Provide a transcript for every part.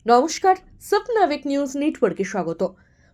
নমস্কার, স্বপ্নাবিক নিউজ নেটওয়ার্কে স্বাগত।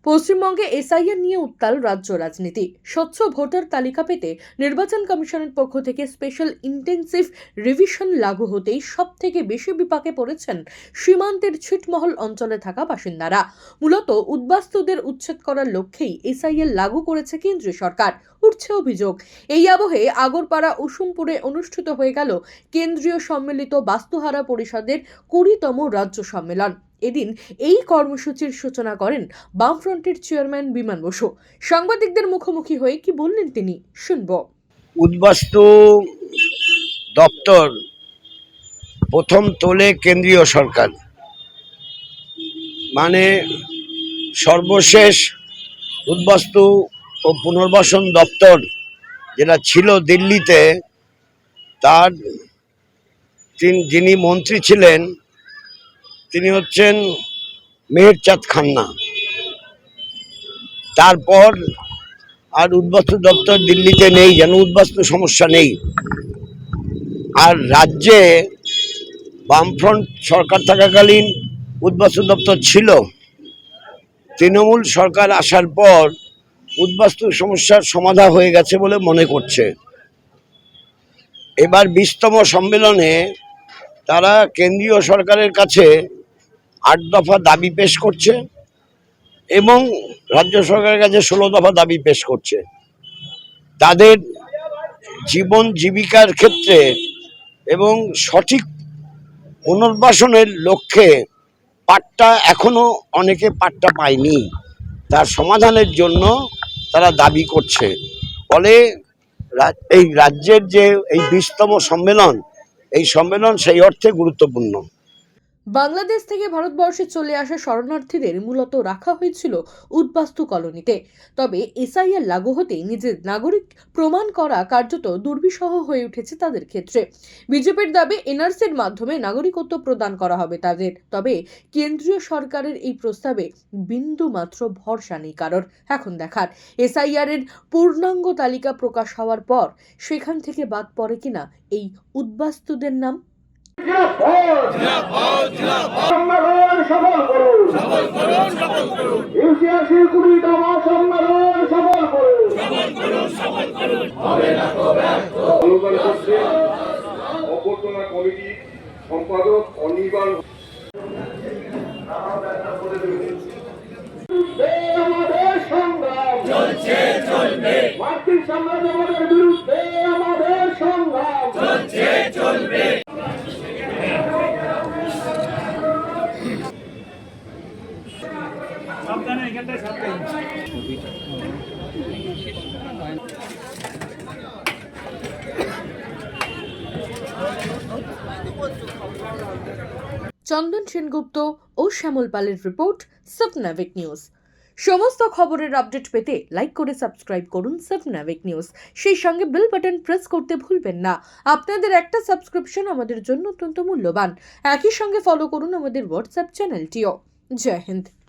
পশ্চিমবঙ্গে এসআইআর নিয়ে উত্তাল রাজ্য রাজনীতি। স্বচ্ছ ভোটার তালিকা পেতে নির্বাচন কমিশনের পক্ষ থেকে স্পেশাল ইন্টেন্সিভ রিভিশন লাগু হতেই সবথেকে বেশি বিপাকে পড়েছেন সীমান্তের ছিটমহল অঞ্চলে থাকা বাসিন্দারা। মূলত উদ্বাস্তুদের উচ্ছেদ করার লক্ষ্যেই এসআইআর লাগু করেছে কেন্দ্রীয় সরকার। উঠছে অভিযোগ, এই আবহে আগরপাড়া উসুমপুরে অনুষ্ঠিত হয়ে গেল কেন্দ্রীয় সম্মিলিত বাস্তুহারা পরিষদের 20তম রাজ্য সম্মেলন। এদিন এই কর্মসূচির সূচনা করেন বামফ্রন্টের চেয়ারম্যান বিমান বসু। সাংবাদিকদের মুখোমুখি হয়ে কি বললেন তিনি, শুনব। উদ্বাস্তু দপ্তর প্রথম তোলে কেন্দ্রীয় সরকার, মানে সর্বশেষ উদ্বাস্তু ও পুনর্বাসন দপ্তর যেটা ছিল দিল্লিতে, তার যিনি মন্ত্রী ছিলেন তিনি হচ্ছেন মেহেরচাঁদ খান্না। তারপর আর উদ্বাস্তু দপ্তর দিল্লিতে নেই, যেন উদ্বাস্তু সমস্যা নেই। আর রাজ্যে বামফ্রন্ট সরকার থাকাকালীন উদ্বাস্তু দপ্তর ছিল। তৃণমূল সরকার আসার পর উদ্বাস্তু সমস্যার সমাধান হয়ে গেছে বলে মনে করছে। এবার 20তম সম্মেলনে তারা কেন্দ্রীয় সরকারের কাছে 8 দফা দাবি পেশ করছে এবং রাজ্য সরকারের কাছে 16 দফা দাবি পেশ করছে। তাদের জীবন জীবিকার ক্ষেত্রে এবং সঠিক পুনর্বাসনের লক্ষ্যে পাট্টা এখনো অনেকে পাট্টা পায়নি, তার সমাধানের জন্য তারা দাবি করছে। ফলে এই রাজ্যের যে এই 20তম সম্মেলন, এই সম্মেলন সেই অর্থে গুরুত্বপূর্ণ। বাংলাদেশ থেকে ভারতবর্ষে চলে আসা শরণার্থীদের মূলত রাখা হয়েছিল উদ্বাস্তু কলোনিতে। তবে এসআইআর লাগু হতেই নিজের নাগরিক প্রমাণ করা কার্যত দুর্বিষহ হয়ে উঠেছে তাদের ক্ষেত্রে। বিজেপির দাবি এনআরসির মাধ্যমে নাগরিকত্ব প্রদান করা হবে তাদের। তবে কেন্দ্রীয় সরকারের এই প্রস্তাবে বিন্দু মাত্র ভরসা নেই কারোর। এখন দেখার এসআইআর এর পূর্ণাঙ্গ তালিকা প্রকাশ হওয়ার পর সেখান থেকে বাদ পড়ে কিনা এই উদ্বাস্তুদের নাম। অভ্যর্থনা কমিটির সম্পাদক অনির্বাণ আমাদের সংগ্রাম চলছে, চলবে। মার্কিন সাম্রাজ্যবাদের বিরুদ্ধে আমাদের সংগ্রাম চলছে, চলবে। চন্দন সেনগুপ্ত ও শ্যামল পালের রিপোর্ট, স্বপ্নাবিক নিউজ। সমস্ত খবরের আপডেট পেতে লাইক করে সাবস্ক্রাইব করুন স্বপ্নাবিক নিউজ। সেই সঙ্গে বেল বাটন প্রেস করতে ভুলবেন না। আপনাদের একটা সাবস্ক্রিপশন আমাদের জন্য অত্যন্ত মূল্যবান। একই সঙ্গে ফলো করুন আমাদের হোয়াটসঅ্যাপ চ্যানেলটিও। জয় হিন্দ।